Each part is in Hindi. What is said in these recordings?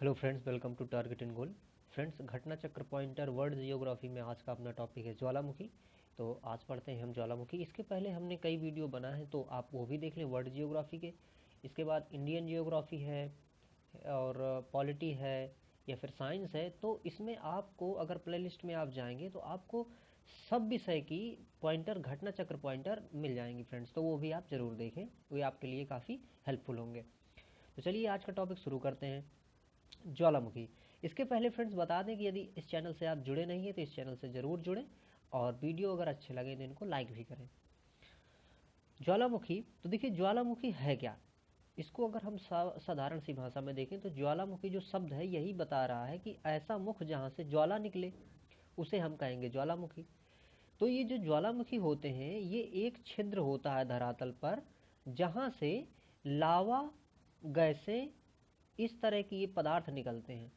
Hello friends, welcome to target and goal. Friends, घटना चक्र पॉइंटर वर्ल्ड जियोग्राफी में आज का अपना टॉपिक है ज्वालामुखी। तो आज पढ़ते हैं हम ज्वालामुखी। इसके पहले हमने कई वीडियो बनाए हैं, तो आप वो भी देख लें वर्ल्ड जियोग्राफी के। इसके बाद इंडियन जियोग्राफी है और पॉलिटी है या फिर साइंस है। तो इसमें आपको अगर प्लेलिस्ट में आप जाएंगे तो आपको सब विषय की पॉइंटर, घटना चक्र पॉइंटर मिल जाएंगी फ्रेंड्स। तो वो भी आप ज़रूर देखें, वे आपके लिए काफ़ी हेल्पफुल होंगे। तो चलिए आज का टॉपिक शुरू करते हैं, ज्वालामुखी। इसके पहले फ्रेंड्स बता दें कि यदि इस चैनल से आप जुड़े नहीं हैं तो इस चैनल से ज़रूर जुड़ें और वीडियो अगर अच्छे लगे तो इनको लाइक भी करें। ज्वालामुखी, तो देखिए ज्वालामुखी है क्या। इसको अगर हम साधारण सी भाषा में देखें तो ज्वालामुखी जो शब्द है यही बता रहा है कि ऐसा मुख जहाँ से ज्वाला निकले उसे हम कहेंगे ज्वालामुखी। तो ये जो ज्वालामुखी होते हैं ये एक छिद्र होता है धरातल पर, जहाँ से लावा, गैसें, इस तरह की ये पदार्थ निकलते हैं।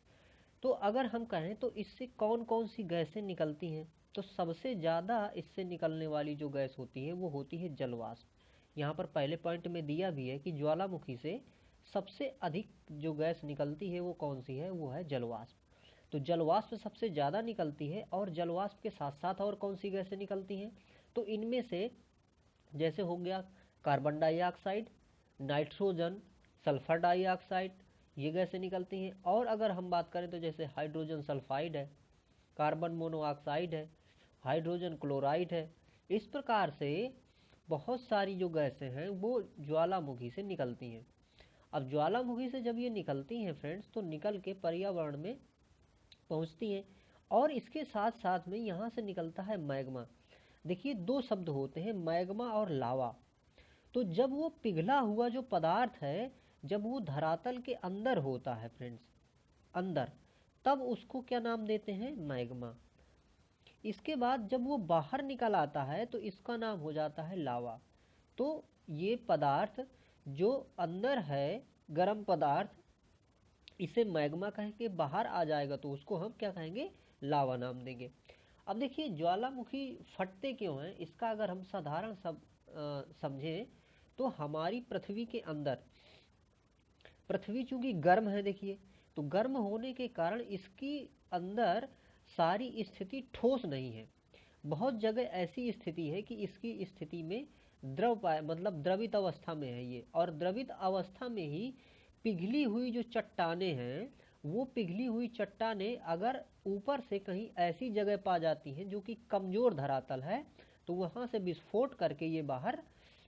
तो अगर हम कहें तो इससे कौन कौन सी गैसें निकलती हैं, तो सबसे ज़्यादा इससे निकलने वाली जो गैस होती है वो होती है जलवाष्प। यहाँ पर पहले पॉइंट में दिया भी है कि ज्वालामुखी से सबसे अधिक जो गैस निकलती है वो कौन सी है, वो है जलवाष्प। तो जलवाष्प सबसे ज़्यादा निकलती है और जलवाष्प के साथ साथ और कौन सी गैसें निकलती हैं, तो इनमें से जैसे हो गया carbon dioxide, nitrogen, sulphur dioxide, ये गैसें निकलती हैं। और अगर हम बात करें तो जैसे हाइड्रोजन सल्फाइड है, कार्बन मोनोऑक्साइड है, हाइड्रोजन क्लोराइड है। इस प्रकार से बहुत सारी जो गैसें हैं वो ज्वालामुखी से निकलती हैं। अब ज्वालामुखी से जब ये निकलती हैं फ्रेंड्स तो निकल के पर्यावरण में पहुंचती हैं। और इसके साथ साथ में यहाँ से निकलता है मैग्मा। देखिए दो शब्द होते हैं, मैग्मा और लावा। तो जब वो पिघला हुआ जो पदार्थ है, जब वो धरातल के अंदर होता है फ्रेंड्स, अंदर, तब उसको क्या नाम देते हैं, मैग्मा। इसके बाद जब वो बाहर निकल आता है तो इसका नाम हो जाता है लावा। तो ये पदार्थ जो अंदर है, गर्म पदार्थ, इसे मैग्मा कह के बाहर आ जाएगा तो उसको हम क्या कहेंगे, लावा नाम देंगे। अब देखिए ज्वालामुखी फटते क्यों हैं, इसका अगर हम साधारण समझें तो हमारी पृथ्वी के अंदर, पृथ्वी चूंकि गर्म है, देखिए तो गर्म होने के कारण इसकी अंदर सारी स्थिति ठोस नहीं है। बहुत जगह ऐसी स्थिति है कि इसकी स्थिति में द्रव पाए, मतलब द्रवित अवस्था में है ये, और द्रवित अवस्था में ही पिघली हुई जो चट्टानें हैं, वो पिघली हुई चट्टानें अगर ऊपर से कहीं ऐसी जगह पा जाती हैं जो कि कमज़ोर धरातल है तो वहाँ से विस्फोट करके ये बाहर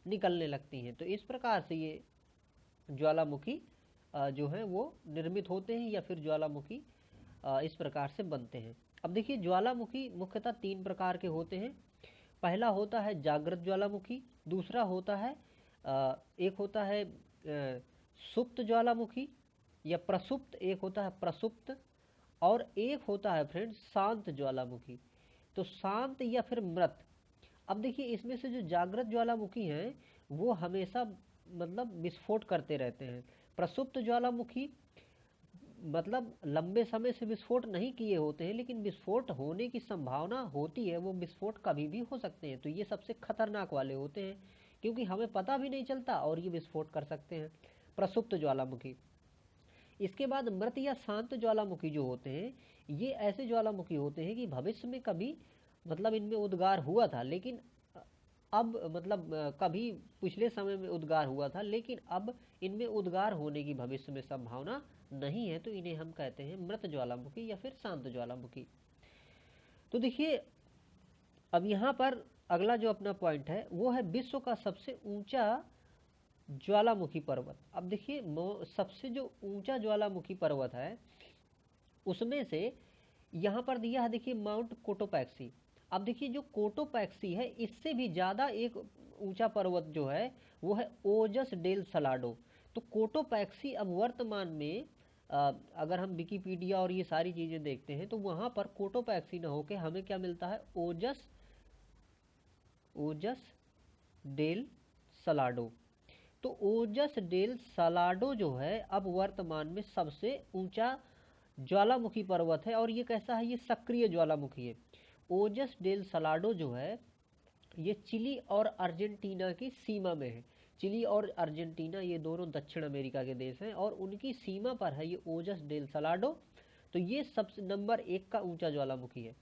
निकलने लगती हैं। तो इस प्रकार से ये ज्वालामुखी जो है वो निर्मित होते हैं या फिर ज्वालामुखी इस प्रकार से बनते हैं। अब देखिए ज्वालामुखी मुख्यतः तीन प्रकार के होते हैं। पहला होता है जागृत ज्वालामुखी, दूसरा होता है एक होता है सुप्त ज्वालामुखी या प्रसुप्त, एक होता है प्रसुप्त, और एक होता है फ्रेंड्स शांत ज्वालामुखी। तो शांत या फिर मृत। अब देखिए इसमें से जो जागृत ज्वालामुखी हैं वो हमेशा मतलब विस्फोट करते रहते हैं। प्रसुप्त ज्वालामुखी मतलब लंबे समय से विस्फोट नहीं किए होते हैं, लेकिन विस्फोट होने की संभावना होती है, वो विस्फोट कभी भी हो सकते हैं। तो ये सबसे खतरनाक वाले होते हैं क्योंकि हमें पता भी नहीं चलता और ये विस्फोट कर सकते हैं, प्रसुप्त ज्वालामुखी। इसके बाद मृत या शांत ज्वालामुखी जो होते हैं, ये ऐसे ज्वालामुखी होते हैं कि भविष्य में कभी मतलब इनमें उद्गार हुआ था, लेकिन अब मतलब कभी पिछले समय में उद्गार हुआ था, लेकिन अब इनमें उद्गार होने की भविष्य में संभावना नहीं है। तो इन्हें हम कहते हैं मृत ज्वालामुखी या फिर शांत ज्वालामुखी। तो देखिए अब यहाँ पर अगला जो अपना पॉइंट है वो है विश्व का सबसे ऊंचा ज्वालामुखी पर्वत। अब देखिए सबसे जो ऊंचा ज्वालामुखी पर्वत है उसमें से यहाँ पर दिया है, देखिए माउंट कोटोपैक्सी। अब देखिए जो कोटोपैक्सी है इससे भी ज़्यादा एक ऊंचा पर्वत जो है वो है ओजस डेल सलाडो। तो कोटोपैक्सी अब वर्तमान में अगर हम विकिपीडिया और ये सारी चीज़ें देखते हैं तो वहाँ पर कोटोपैक्सी ना होके हमें क्या मिलता है, ओजस, ओजस डेल सलाडो। तो ओजस डेल सलाडो जो है अब वर्तमान में सबसे ऊंचा ज्वालामुखी पर्वत है। और ये कैसा है, ये सक्रिय ज्वालामुखी है। ओजस डेल सलाडो जो है ये चिली और अर्जेंटीना की सीमा में है। चिली और अर्जेंटीना ये दोनों दक्षिण अमेरिका के देश हैं और उनकी सीमा पर है ये ओजस डेल सलाडो। तो ये सबसे नंबर 1 का ऊंचा ज्वालामुखी है।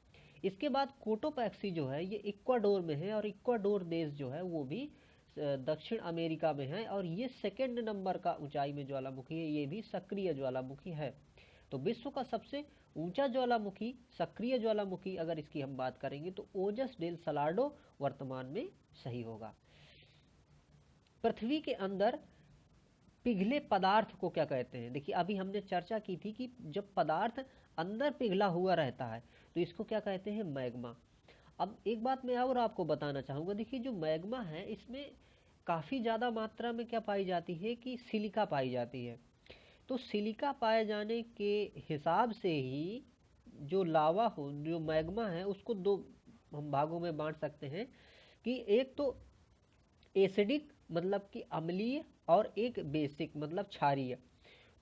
इसके बाद कोटोपैक्सी जो है ये इक्वाडोर में है और इक्वाडोर देश जो है वो भी दक्षिण अमेरिका में है और ये सेकंड नंबर का ऊंचाई में ज्वालामुखी है, ये भी सक्रिय ज्वालामुखी है। तो विश्व का सबसे ऊंचा ज्वालामुखी, सक्रिय ज्वालामुखी अगर इसकी हम बात करेंगे तो ओजस डेल सलाडो वर्तमान में सही होगा। पृथ्वी के अंदर पिघले पदार्थ को क्या कहते हैं? देखिए अभी हमने चर्चा की थी कि जब पदार्थ अंदर पिघला हुआ रहता है तो इसको क्या कहते हैं? मैग्मा। अब एक बात मैं और आपको बताना चाहूँगा, देखिए जो मैग्मा है इसमें काफ़ी ज़्यादा मात्रा में क्या पाई जाती है कि सिलिका पाई जाती है। तो सिलिका पाए जाने के हिसाब से ही जो लावा हो, जो मैग्मा है, उसको दो हम भागों में बांट सकते हैं कि एक तो एसिडिक मतलब कि अम्लीय और एक बेसिक मतलब क्षारीय।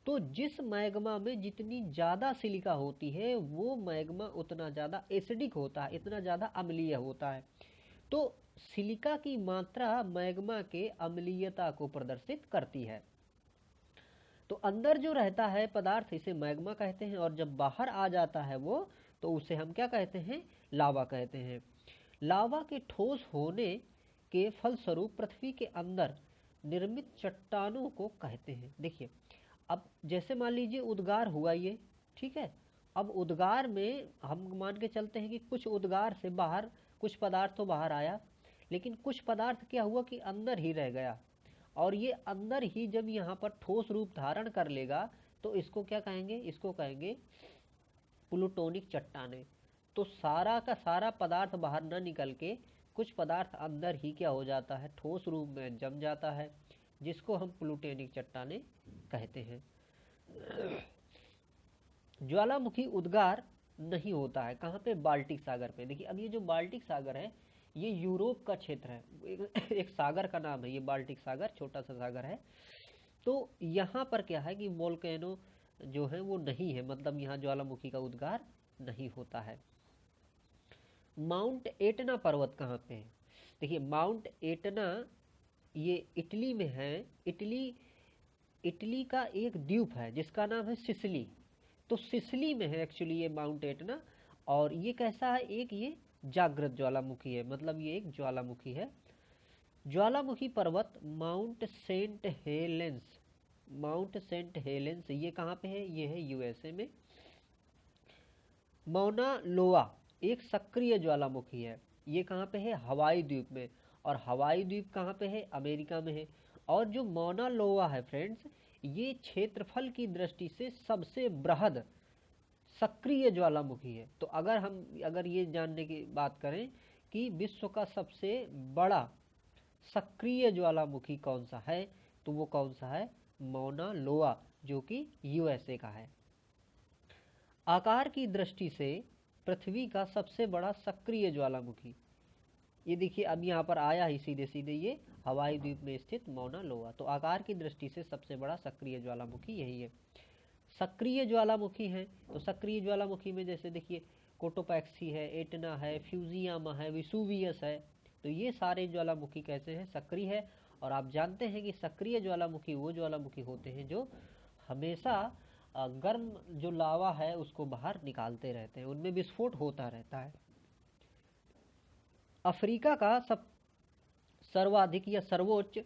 तो जिस मैग्मा में जितनी ज़्यादा सिलिका होती है वो मैग्मा उतना ज़्यादा एसिडिक होता है, इतना ज़्यादा अम्लीय होता है। तो सिलिका की मात्रा मैग्मा के अम्लीयता को प्रदर्शित करती है। तो अंदर जो रहता है पदार्थ इसे मैग्मा कहते हैं और जब बाहर आ जाता है वो तो उसे हम क्या कहते हैं? लावा कहते हैं। लावा के ठोस होने के फलस्वरूप पृथ्वी के अंदर निर्मित चट्टानों को कहते हैं। देखिए अब जैसे मान लीजिए उद्गार हुआ ये, ठीक है। अब उद्गार में हम मान के चलते हैं कि कुछ उद्गार से बाहर कुछ पदार्थ तो बाहर आया, लेकिन कुछ पदार्थ क्या हुआ कि अंदर ही रह गया और ये अंदर ही जब यहाँ पर ठोस रूप धारण कर लेगा तो इसको क्या कहेंगे? इसको कहेंगे प्लूटोनिक चट्टानें। तो सारा का सारा पदार्थ बाहर न निकल के कुछ पदार्थ अंदर ही क्या हो जाता है? ठोस रूप में जम जाता है, जिसको हम प्लूटोनिक चट्टानें कहते हैं। ज्वालामुखी उद्गार नहीं होता है कहाँ पे? बाल्टिक सागर पे। देखिए अब ये जो बाल्टिक सागर है ये यूरोप का क्षेत्र है, एक सागर का नाम है ये बाल्टिक सागर, छोटा सा सागर है। तो यहाँ पर क्या है कि वोल्केनो जो है वो नहीं है, मतलब यहाँ ज्वालामुखी का उद्गार नहीं होता है। माउंट एटना पर्वत कहाँ पे है? देखिए माउंट एटना ये इटली में है। इटली का एक द्वीप है जिसका नाम है सिसिली। तो सिसिली में है एक्चुअली ये माउंट एटना। और ये कैसा है? एक ये जागृत ज्वालामुखी है, मतलब ये एक ज्वालामुखी है। ज्वालामुखी पर्वत Mount Saint Helens, Mount Saint Helens ये कहाँ पे है? ये है यूएसए में। मौना लोआ एक सक्रिय ज्वालामुखी है, ये कहाँ पे है? हवाई द्वीप में। और हवाई द्वीप कहाँ पे है? अमेरिका में है। और जो मौना लोआ है फ्रेंड्स, ये क्षेत्रफल की दृष्टि से सबसे बृहद सक्रिय ज्वालामुखी है। तो अगर ये जानने की बात करें कि विश्व का सबसे बड़ा सक्रिय ज्वालामुखी कौन सा है तो वो कौन सा है? मौना लोआ, जो कि यूएसए का है। आकार की दृष्टि से पृथ्वी का सबसे बड़ा सक्रिय ज्वालामुखी, ये देखिए अब यहाँ पर आया ही सीधे सीधे ये हवाई द्वीप में स्थित मौना लोआ। तो आकार की दृष्टि से सबसे बड़ा सक्रिय ज्वालामुखी यही है। सक्रिय ज्वालामुखी है तो सक्रिय ज्वालामुखी में जैसे देखिए कोटोपैक्सी है, एटना है, फ्यूजियामा है, विसुवियस है। तो ये सारे ज्वालामुखी कैसे हैं? सक्रिय है। और आप जानते हैं कि सक्रिय ज्वालामुखी वो ज्वालामुखी होते हैं जो हमेशा गर्म जो लावा है उसको बाहर निकालते रहते हैं, उनमें विस्फोट होता रहता है। अफ्रीका का सर्वाधिक या सर्वोच्च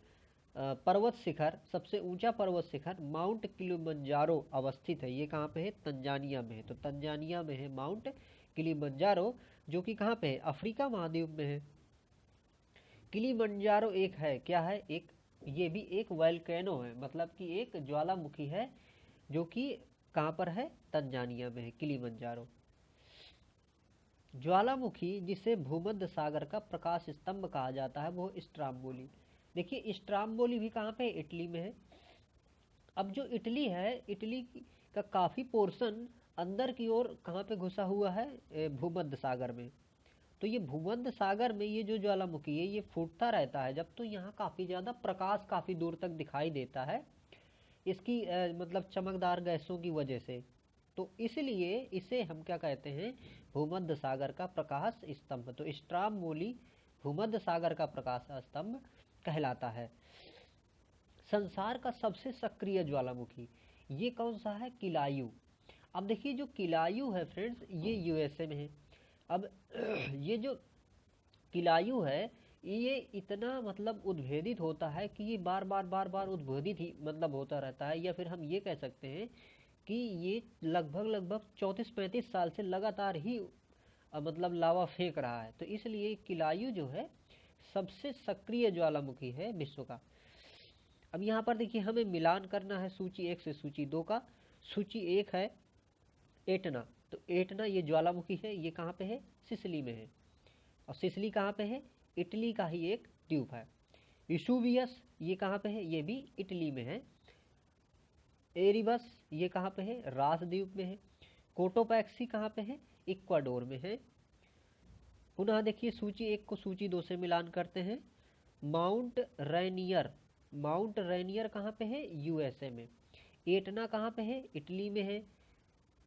पर्वत शिखर, सबसे ऊंचा पर्वत शिखर माउंट किलिमंजारो अवस्थित है। ये कहाँ पे है? तंजानिया में है। तो तंजानिया में है माउंट किलिमंजारो, जो कि कहाँ पे है? अफ्रीका महाद्वीप में है। किलिमंजारो एक है, क्या है? ये भी एक वोल्केनो है, मतलब कि एक ज्वालामुखी है जो कि कहाँ पर है? तंजानिया में है किलिमंजारो। ज्वालामुखी जिसे भूमध्य सागर का प्रकाश स्तंभ कहा जाता है वो स्ट्राम्बोली। देखिए स्ट्राम्बोली भी कहाँ पे? इटली में है। अब जो इटली है, इटली का काफ़ी पोर्शन अंदर की ओर कहाँ पे घुसा हुआ है? भूमध्य सागर में। तो ये भूमध्य सागर में ये जो ज्वालामुखी है ये फूटता रहता है जब तो यहाँ काफ़ी ज़्यादा प्रकाश काफ़ी दूर तक दिखाई देता है इसकी मतलब चमकदार गैसों की वजह से। तो इसलिए इसे हम क्या कहते हैं? भूमध्य सागर का प्रकाश स्तंभ। तो स्ट्राम्बोली भूमध्य सागर का प्रकाश स्तंभ कहलाता है। संसार का सबसे सक्रिय ज्वालामुखी ये कौन सा है? किलायु। अब देखिए जो किलायु है फ्रेंड्स, ये यूएसए में है। अब ये जो किलायु है ये इतना मतलब उद्भेदित होता है कि ये बार बार उद्भेदित ही मतलब होता रहता है, या फिर हम ये कह सकते हैं कि ये लगभग 34-35 साल से लगातार ही मतलब लावा फेंक रहा है। तो इसलिए किलायु जो है सबसे सक्रिय ज्वालामुखी है विश्व का। अब यहाँ पर देखिए हमें मिलान करना है सूची 1 से सूची 2 का। सूची 1 है एटना। तो एटना ये ज्वालामुखी है, ये कहाँ पे है? सिसिली में है। और सिसिली कहाँ पे है? इटली का ही एक द्वीप है। विसुवियस ये कहाँ पे है? ये भी इटली में है। एरिबस ये कहाँ पे है? रास द्वीप में है। कोटोपैक्सी कहाँ पे है? इक्वाडोर में है। पुनः देखिए सूची 1 को सूची 2 से मिलान करते हैं। माउंट रैनियर, माउंट रैनियर कहाँ पे है? यूएसए में। एटना कहाँ पे है? इटली में है।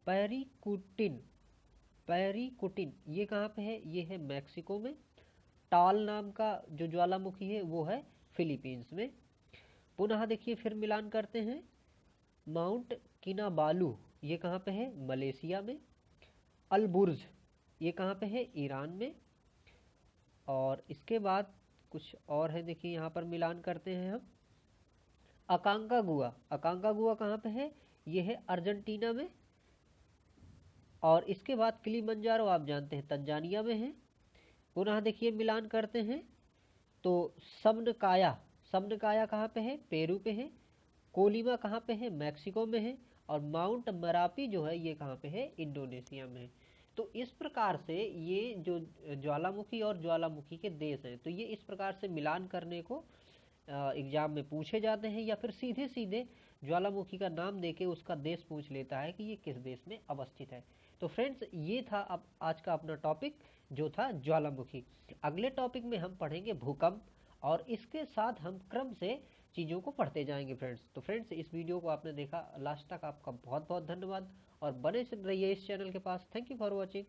पेरिकुटिन, पेरिकुटिन ये कहाँ पे है? ये है मैक्सिको में। टाल नाम का जो ज्वालामुखी है वो है फिलीपींस में। पुनः देखिए फिर मिलान करते हैं। माउंट किनाबालू ये कहाँ पे है? मलेशिया में। अलबुर्ज ये कहाँ पे है? ईरान में। और इसके बाद कुछ और है, देखिए यहाँ पर मिलान करते हैं हम। अकांकागुआ, अकांकागुआ कहाँ पे है? ये है अर्जेंटीना में। और इसके बाद किलिमंजारो आप जानते हैं तंजानिया में है। पुनः देखिए मिलान करते हैं तो सबनकाया, सबनकाया कहाँ पे है? पेरू पे है। कोलिमा कहाँ पे है? मैक्सिको में है। और माउंट मरापी जो है ये कहाँ पे है? इंडोनेशिया में है। तो इस प्रकार से ये जो ज्वालामुखी और ज्वालामुखी के देश हैं, तो ये इस प्रकार से मिलान करने को एग्जाम में पूछे जाते हैं, या फिर सीधे सीधे ज्वालामुखी का नाम देके उसका देश पूछ लेता है कि ये किस देश में अवस्थित है। तो फ्रेंड्स ये था अब आज का अपना टॉपिक जो था ज्वालामुखी। अगले टॉपिक में हम पढ़ेंगे भूकंप, और इसके साथ हम क्रम से चीज़ों को पढ़ते जाएंगे फ्रेंड्स। तो फ्रेंड्स इस वीडियो को आपने देखा लास्ट तक, आपका बहुत बहुत धन्यवाद, और बने रहिए इस चैनल के पास। Thank you for watching.